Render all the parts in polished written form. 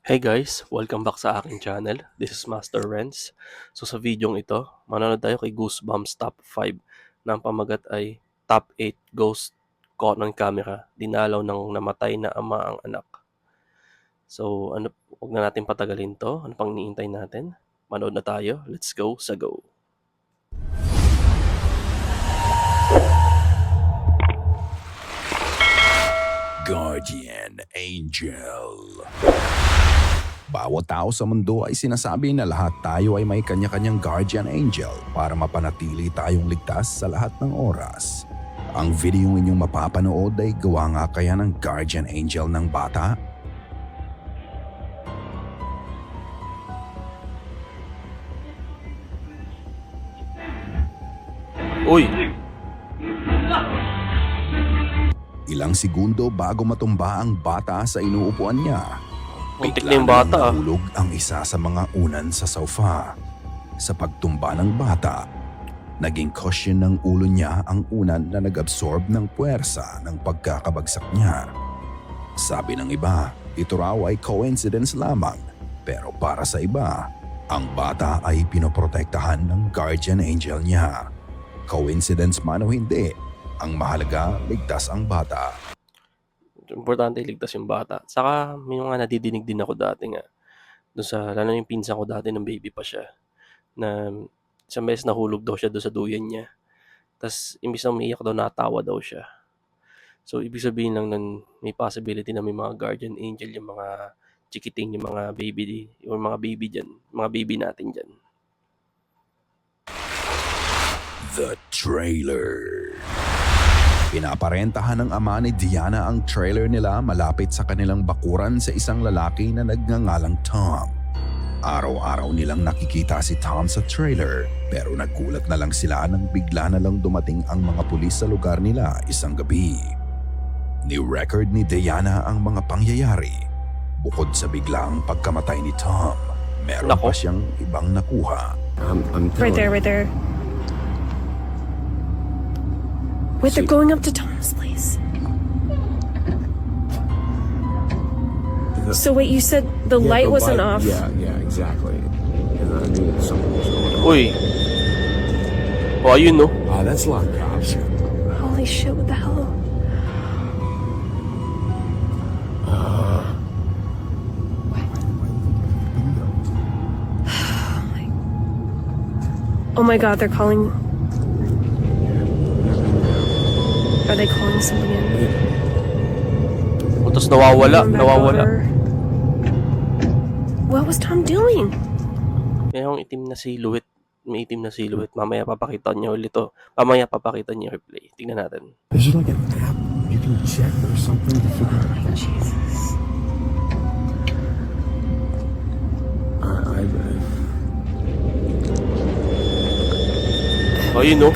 Hey guys, welcome back sa aking channel. This is Master Renz. So sa videong ito, manonood tayo kay Goosebumps Top 5 na ang pamagat ay Top 8 Ghost Caught on Camera. Dinalaw ng namatay na ama ang anak. So huwag na natin patagalin to. Ano pang iniintay natin? Manood na tayo. Let's go sa go. Guardian Angel. Bawat tao sa mundo ay sinasabi na lahat tayo ay may kanya-kanyang Guardian Angel para mapanatili tayong ligtas sa lahat ng oras. Ang video inyong mapapanood ay gawa nga kaya ng Guardian Angel ng bata? Uy! Ilang segundo bago matumba ang bata sa inuupuan niya, Muntik na yung bata. nahulog ang isa sa mga unan sa sofa. Sa pagtumba ng bata, naging cushion ng ulo niya ang unan na nag-absorb ng puwersa ng pagkakabagsak niya. Sabi ng iba, ito raw ay coincidence lamang. Pero para sa iba, ang bata ay pinoprotektahan ng guardian angel niya. Coincidence man o hindi, ang mahalaga, ligtas ang bata. Importante iligtas yung bata. Saka may mga nadidinig din ako dati nga. Doon sa, lalo yung pinsan ko dati ng baby pa siya. Na isang beses nahulog daw siya doon sa duyan niya. Tapos imbis na umiiyak daw, natawa daw siya. So ibig sabihin lang nun, may possibility na may mga guardian angel yung mga chikiting, yung mga baby dyan. Mga baby natin dyan. The Trailer. Pinaparentahan ng ama ni Diana ang trailer nila malapit sa kanilang bakuran sa isang lalaki na nagngangalang Tom. Araw-araw nilang nakikita si Tom sa trailer pero naggulat na lang sila nang bigla na lang dumating ang mga pulis sa lugar nila isang gabi. Ni-record ni Diana ang mga pangyayari. Bukod sa biglang pagkamatay ni Tom, meron pa siyang ibang nakuha. Right there. Wait, they're going up to Tom's place. So wait, you said the light wasn't off. Yeah, exactly. And I knew that something was going on. Uy! Oh, ayun no? That's a lot of cops. Holy shit, what the hell? Oh my god, they're calling. Are they calling something in? Tapos nawawala. What was Tom doing? Kaya yung itim na silhouette. May itim na silhouette. Mamaya papakita niyo ulit to. Mamaya papakita niyo yung replay. Tingnan natin. Is there like an app you can check or something to figure out? Jesus. Oh, yun no?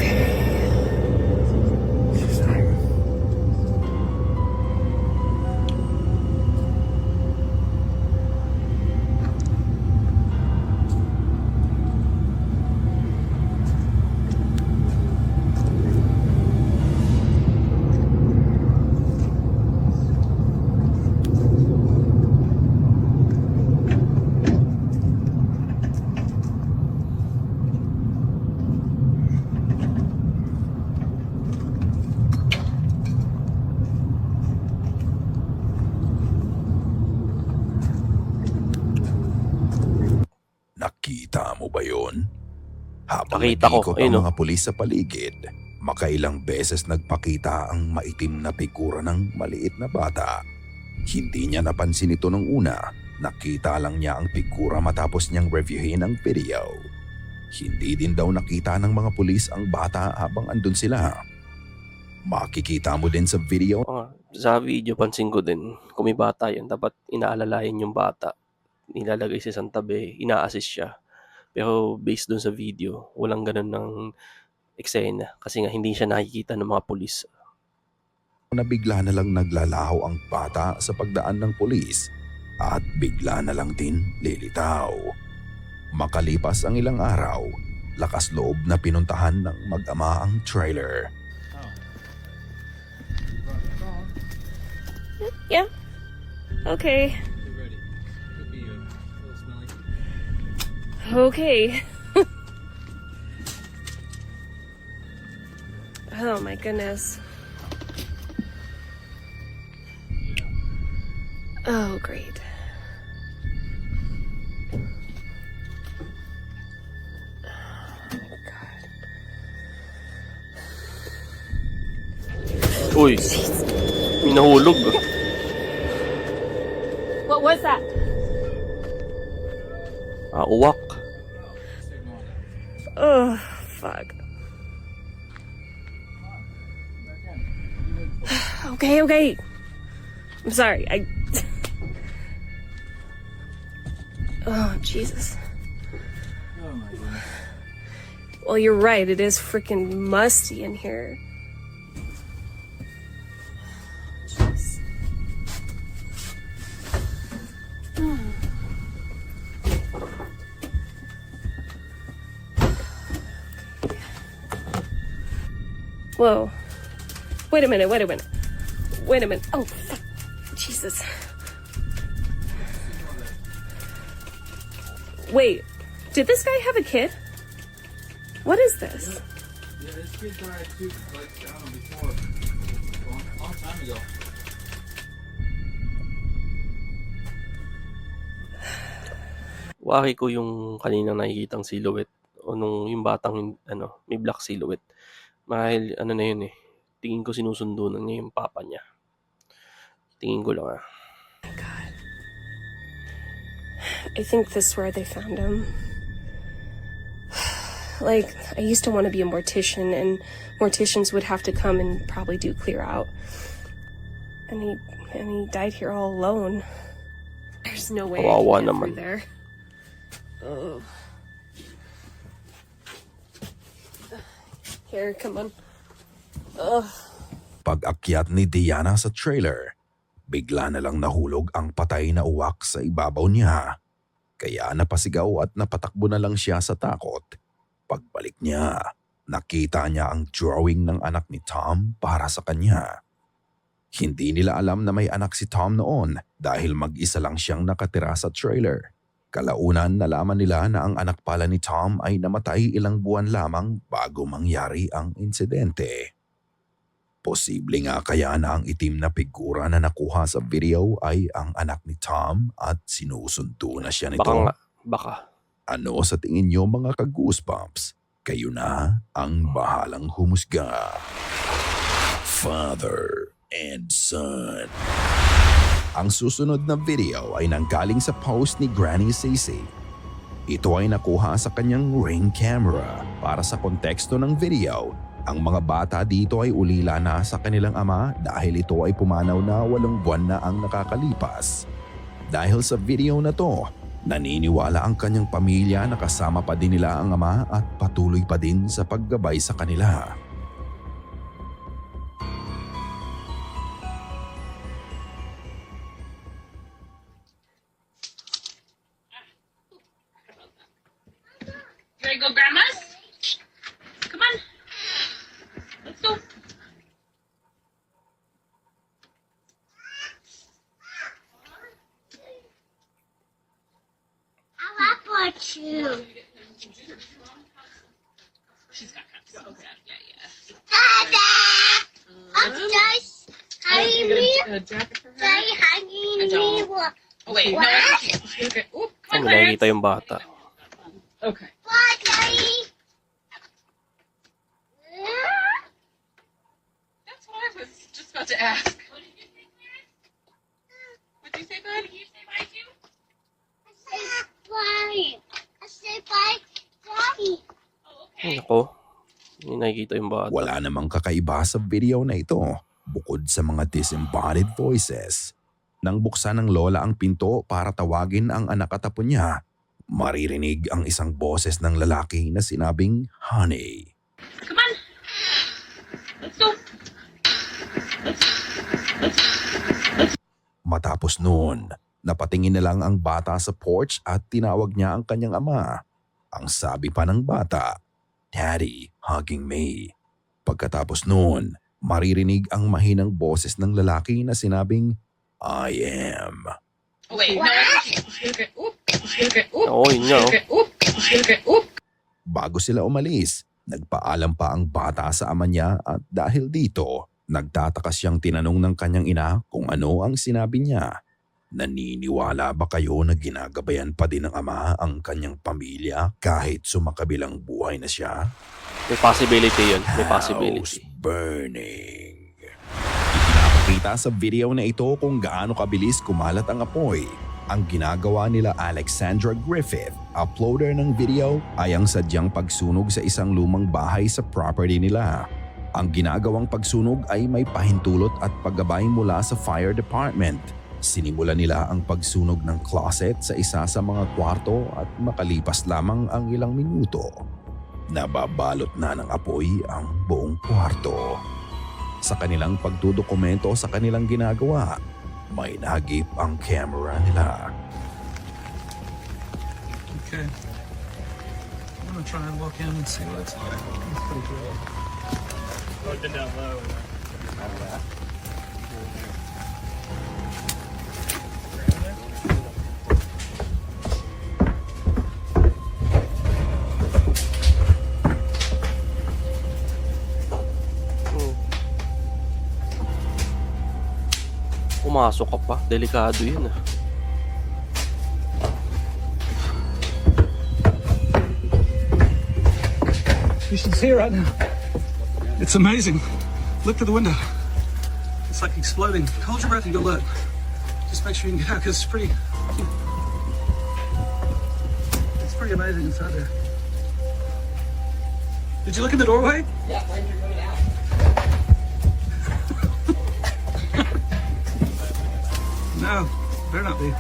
Nakita mo ba yon? Habang Nakita ko, nag-ikot ayun, ang mga pulis sa paligid, makailang beses nagpakita ang maitim na figura ng maliit na bata. Hindi niya napansin ito nung una. Nakita lang niya ang figura matapos niyang reviewin ang video. Hindi din daw nakita ng mga pulis ang bata habang andun sila. Makikita mo din sa video. Sa video, pansin ko din, kung may bata yun, dapat inaalalayan yung bata. Nilalagay sa isang tabi, ina-assist siya. Pero based dun sa video, walang ganun ng eksena. Kasi nga, hindi siya nakikita ng mga pulis. Na bigla na lang naglalaho ang bata sa pagdaan ng pulis at bigla na lang din lilitaw. Makalipas ang ilang araw, lakas loob na pinuntahan ng mag-ama ang trailer. Yeah. Okay. Get ready. Could be Okay. Oh my goodness. Oh, great. Uy, may nahulog. What was that? Uwak. Oh, fuck. Okay. I'm sorry. Oh, Jesus. Oh my goodness. Well, you're right. It is freaking musty in here. Jeez. Whoa. Wait a minute. Oh, fuck. Jesus. Wait. Did this guy have a kid? What is this? Yeah, this kid died too, like, I don't know, before. Long time ago. Waki ko yung kaninang nakikitang silhouette o nung yung batang may black silhouette. Marahil na yun eh. Tingin ko sinusundo na niya yung papa niya. Tingin ko lang God. I think this is where they found him. Like, I used to want to be a mortician, and morticians would have to come and probably do clear out. And he died here all alone. There's no way I Kawawa can get naman. through there. Oh. Here, come on. Ugh. Pag-akyat ni Diana sa trailer, bigla na lang nahulog ang patay na uwak sa ibabaw niya. Kaya napasigaw at napatakbo na lang siya sa takot. Pagbalik niya, nakita niya ang drawing ng anak ni Tom para sa kanya. Hindi nila alam na may anak si Tom noon dahil mag-isa lang siyang nakatira sa trailer. Kalaunan nalaman nila na ang anak pala ni Tom ay namatay ilang buwan lamang bago mangyari ang insidente. Posible nga kaya na ang itim na figura na nakuha sa video ay ang anak ni Tom at sinusunto na siya nito. Baka nga. Baka. Ano sa tingin niyo mga ka-goosebumps? Kayo na ang bahalang humusga. Father and son. Ang susunod na video ay nanggaling sa post ni Granny Cece. Ito ay nakuha sa kanyang Ring camera. Para sa konteksto ng video, ang mga bata dito ay ulila na sa kanilang ama dahil ito ay pumanaw na 8 buwan na ang nakakalipas. Dahil sa video na to, naniniwala ang kanyang pamilya na kasama pa din nila ang ama at patuloy pa din sa paggabay sa kanila. You ready to go, Grandma's? Come on. Let's go. I like what you. She's got cups. Okay. Yeah. Dada! I'm just hanging me. A jacket for her? Daddy hanging I don't. me. What? Oh, wait. No, okay. Ooh, come on, Nakikita Clarence. yung bata. Okay. What, Daddy? That's what I was just about to ask. What did you say, bud? Did you say bye too? I said bye. I said bye, Daddy. Oh, Ay, okay. nako. Hindi nakikita yung bata. Wala namang kakaiba sa video na ito bukod sa mga disembodied voices. Nang buksan ng lola ang pinto para tawagin ang anak at apo niya, maririnig ang isang boses ng lalaki na sinabing honey. Come on. Let's go. Matapos noon, napatingin na lang ang bata sa porch at tinawag niya ang kanyang ama. Ang sabi pa ng bata, "Daddy, hugging me." Pagkatapos noon, maririnig ang mahinang boses ng lalaki na sinabing, "I am." Oh, wait. No, okay. Ooh, Okay. Oop. Oo, yun nga, oh. Okay. Oop. Okay. Oop. Bago sila umalis, nagpaalam pa ang bata sa ama niya at dahil dito, nagtataka siyang tinanong ng kanyang ina kung ano ang sinabi niya. Naniniwala ba kayo na ginagabayan pa din ng ama ang kanyang pamilya kahit sumakabilang buhay na siya? May possibility yun. May House possibility. burning. Ipinapakita sa video na ito kung gaano kabilis kumalat ang apoy. Ang ginagawa nila Alexandra Griffith, uploader ng video, ay ang sadyang pagsunog sa isang lumang bahay sa property nila. Ang ginagawang pagsunog ay may pahintulot at paggabay mula sa fire department. Sinimula nila ang pagsunog ng closet sa isa sa mga kwarto at makalipas lamang ang ilang minuto, nababalot na ng apoy ang buong kwarto. Sa kanilang pagdudokumento sa kanilang ginagawa, may nahagip ang camera nila. Okay. I'm gonna try and walk in and see what it's like. It's pretty cool. Pumasok ka pa. Delikado yun, ah. You should see it right now. It's amazing. Look through the window. It's like exploding. Hold your breath and go look. Just make sure you can get out because it's pretty amazing inside there. Did you look in the doorway? Yeah, when you're coming out. No, better not be.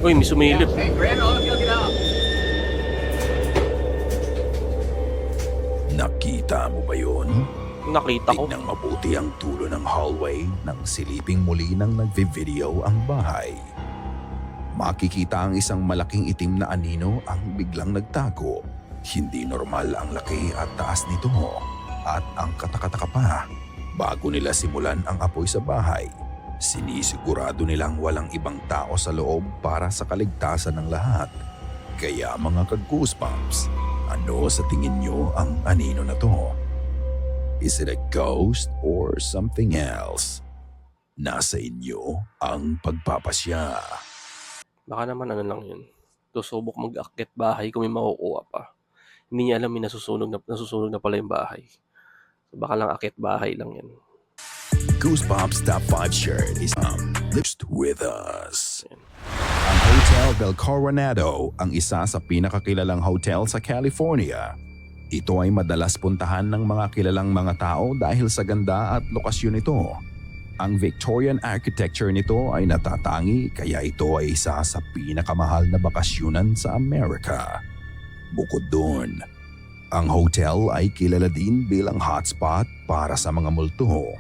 Uy, may sumilip. Nakita mo ba yun? Nakita ko. Tignan mabuti ang dulo ng hallway nang siliping muli nang nagvi-video ang bahay. Makikita ang isang malaking itim na anino ang biglang nagtago. Hindi normal ang laki at taas nito. At ang katakataka pa, bago nila simulan ang apoy sa bahay, sinisigurado nilang walang ibang tao sa loob para sa kaligtasan ng lahat. Kaya mga ka-goosebumps, ano sa tingin nyo ang anino na to? Is it a ghost or something else? Nasa inyo ang pagpapasya. Baka naman ano lang yun. Susubok mag-akit bahay kung may makukuha pa. Hindi niya alam may nasusunog na pala yung bahay. So baka lang akit bahay lang yan. Goosebumps Top 5 shirt is lift with us. Ang Hotel del Coronado ang isa sa pinakakilalang hotel sa California. Ito ay madalas puntahan ng mga kilalang mga tao dahil sa ganda at lokasyon nito. Ang Victorian architecture nito ay natatangi kaya ito ay isa sa pinakamahal na bakasyunan sa Amerika. Bukod doon, ang hotel ay kilala din bilang hotspot para sa mga multo.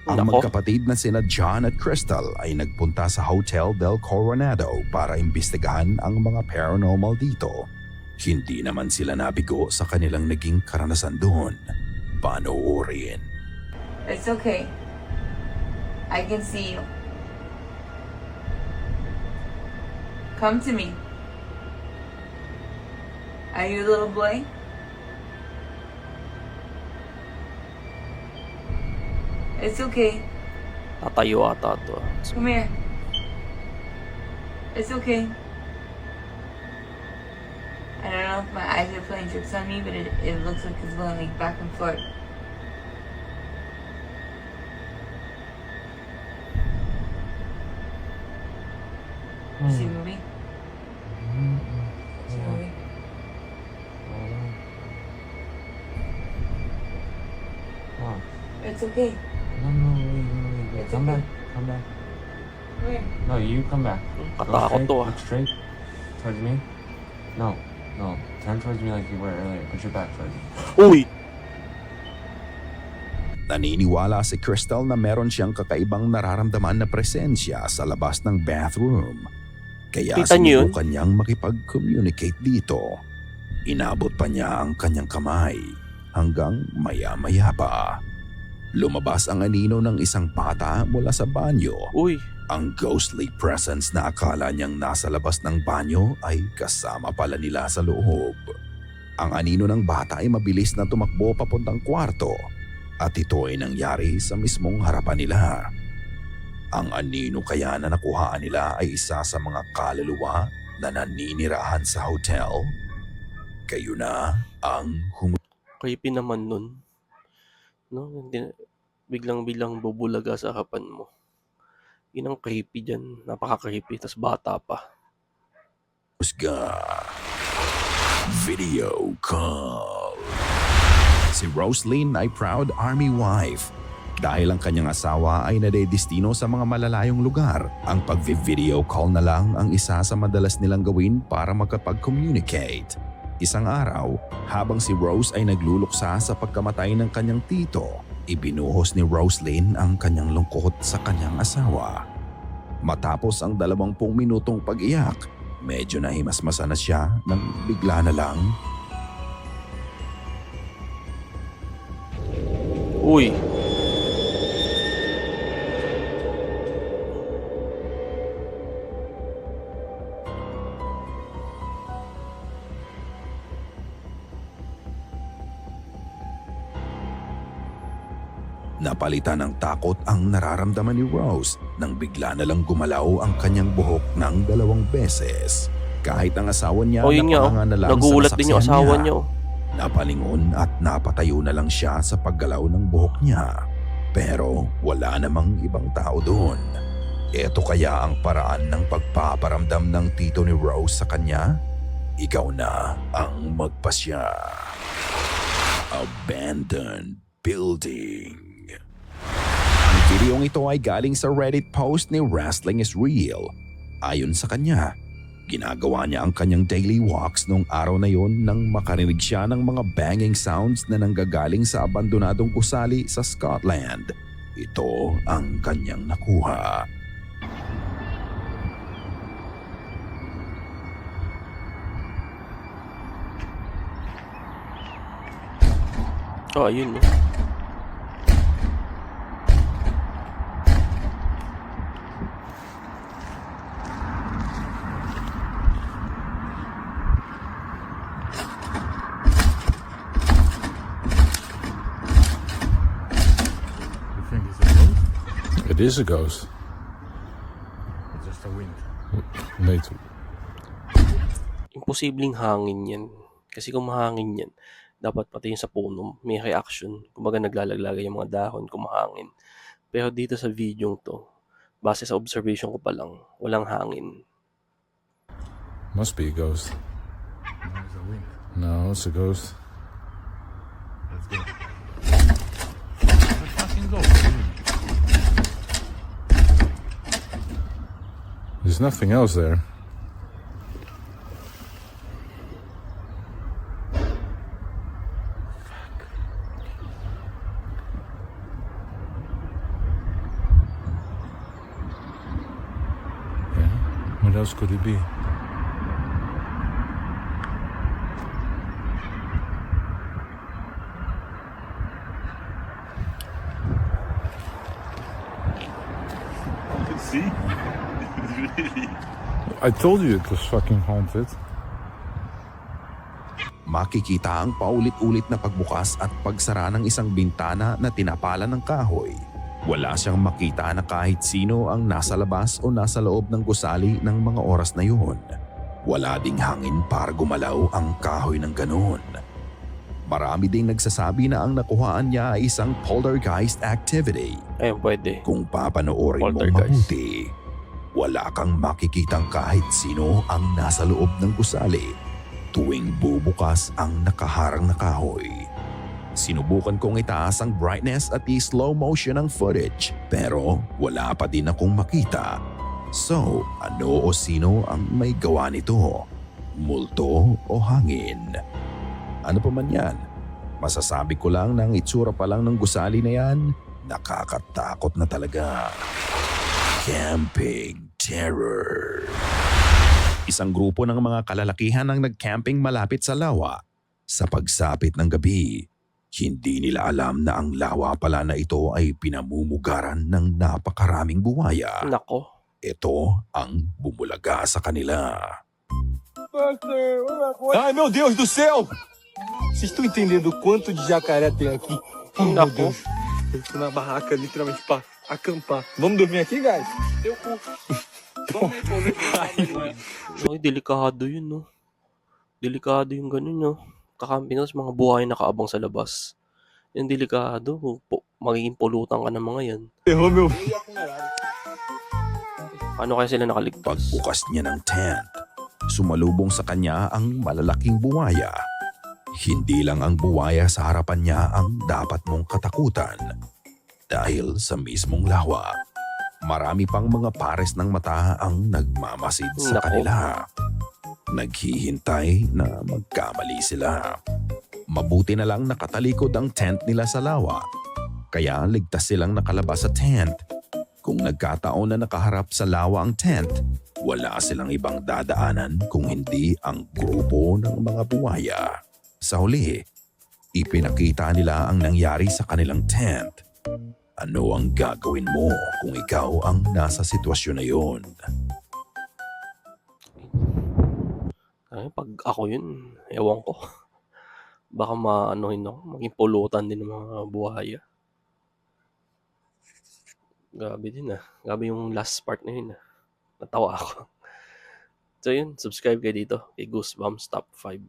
Ang Nako. magkapatid na sina John at Crystal ay nagpunta sa Hotel del Coronado para imbestigahan ang mga paranormal dito. Hindi naman sila nabigo sa kanilang naging karanasan doon. Panoorin. It's okay. I can see you. Come to me. Are you a little boy? It's okay. Tatayo ata to. Come here. It's okay. I don't know if my eyes are playing tricks on me, but it looks like it's going like back and forth. You see a movie? See a movie? It's okay. Wait. It's Come okay. back. Come back. Where? No, you come back. Katakot to, ah. Look straight towards me. No. Turn towards me like you were earlier. Put your back towards me. Uy! Naniniwala si Crystal na meron siyang kakaibang nararamdaman na presensya sa labas ng bathroom. Kaya Kita niyo yun? sinubukan niyang makipag-communicate dito. Inabot pa niya ang kanyang kamay hanggang maya-maya pa. Lumabas ang anino ng isang bata mula sa banyo. Uy! Ang ghostly presence na akala niyang nasa labas ng banyo ay kasama pala nila sa loob. Ang anino ng bata ay mabilis na tumakbo papuntang kwarto at ito ay nangyari sa mismong harapan nila. Ang anino kaya na nakuhaan nila ay isa sa mga kaluluwa na naninirahan sa hotel. Kayo na ang Creepy naman nun. No? Biglang-biglang bubulaga sa harapan mo. Yun ang creepy dyan. Napaka-creepy. Tas bata pa. humusga. Video call. Si Roslyn ay proud army wife. Dahil ang kanyang asawa ay nadedestino sa mga malalayong lugar, ang pag-video call na lang ang isa sa madalas nilang gawin para makapag-communicate. Isang araw, habang si Rose ay nagluluksa sa pagkamatay ng kanyang tito, ibinuhos ni Roslyn ang kanyang lungkot sa kanyang asawa. Matapos ang 20 minutong pag-iyak, medyo nahimasmasa na siya nang bigla na lang. Uy! Napalitan ng takot ang nararamdaman ni Rose nang bigla na lang gumalaw ang kanyang buhok ng 2 beses. Kahit ang asawa niya O yun nga, napahanga na lang nagulat sa din yung nasaksihan asawa niya. niya. Napalingon at napatayo na lang siya sa paggalaw ng buhok niya. Pero wala namang ibang tao doon. Ito kaya ang paraan ng pagpaparamdam ng tito ni Rose sa kanya? Ikaw na ang magpasya. Abandoned building. Ang videong ito ay galing sa Reddit post ni Wrestling is Real. Ayon sa kanya, ginagawa niya ang kanyang daily walks noong araw na yon nang makarinig siya ng mga banging sounds na nanggagaling sa abandonadong gusali sa Scotland. Ito ang kanyang nakuha. Oh, ayun. No? You think it's a ghost? It is a ghost. It's just a wind. Mate, Imposibleng hangin yan. Kasi kung mahangin yan, dapat pati yung sa puno may reaction. Kumbaga naglalaglaga yung mga dahon kung mahangin. Pero dito sa video to, base sa observation ko pa lang, walang hangin. must be a ghost. No, it's a wind. No, it's a ghost. Let's go. Let's fucking go. There's nothing else there. Yeah, what else could it be? See? Really? I told you it was fucking haunted. Makikita ang paulit-ulit na pagbukas at pagsara ng isang bintana na tinapalan ng kahoy. Wala siyang makita na kahit sino ang nasa labas o nasa loob ng gusali ng mga oras na yun. Wala ding hangin para gumalaw ang kahoy ng ganoon. Marami ding nagsasabi na ang nakuhaan niya ay isang poltergeist activity. Ayun, pwede. Kung papanoorin mong Poltergeist. mabuti, wala kang makikitang kahit sino ang nasa loob ng gusali tuwing bubukas ang nakaharang na kahoy. Sinubukan kong itaas ang brightness at i-slow motion ang footage pero wala pa din akong makita. So, ano o sino ang may gawa nito? Multo o hangin? Ano pa man yan? Masasabi ko lang na ang itsura pa lang ng gusali na yan, nakakatakot na talaga. Camping Terror. Isang grupo ng mga kalalakihan ang nag-camping malapit sa lawa. Sa pagsapit ng gabi, hindi nila alam na ang lawa pala na ito ay pinamumugaran ng napakaraming buwaya. Nako. ito ang bumulaga sa kanila. Ai, meu Deus do céu! Vocês estão entendendo o quanto de jacaré tem aqui? Oh, meu Deus. Eu tô na barraca, literalmente, pra acampar. Vamos dormir aqui, guys? Eu curto. Ay, delikado yun, no? Delikado yung ganun, no? Kakamping tapos mga buhay nakaabang sa labas. Yung delikado, magiging pulutan ka ng mga yan. Ferrou meu. Paano kaya sila nakaligtas? Pagbukas niya ng tent, sumalubong sa kanya ang malalaking buwaya. Hindi lang ang buwaya sa harapan niya ang dapat mong katakutan. Dahil sa mismong lawa, marami pang mga pares ng mata ang nagmamasid sa Nako. kanila. Naghihintay na magkamali sila. Mabuti na lang nakatalikod ang tent nila sa lawa. Kaya ligtas silang nakalabas sa tent. Kung nagkataon na nakaharap sa lawa ang tent, wala silang ibang dadaanan kung hindi ang grupo ng mga buwaya. Sa huli, ipinakita nila ang nangyari sa kanilang tent. Ano ang gagawin mo kung ikaw ang nasa sitwasyon na yun? Ay, pag ako yun, ewan ko. Baka maanohin ako, maging pulutan din ng mga buhaya. Grabe din Grabe yung last part na yun Natawa ako. So yun, subscribe kayo dito kay Goosebumps Top 5.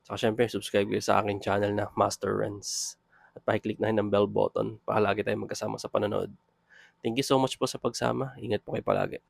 Saka syempre, subscribe kayo sa aking channel na Master Renz. At pakiclick na rin ng bell button para lagi tayo magkasama sa panonood. Thank you so much po sa pagsama. Ingat po kayo palagi.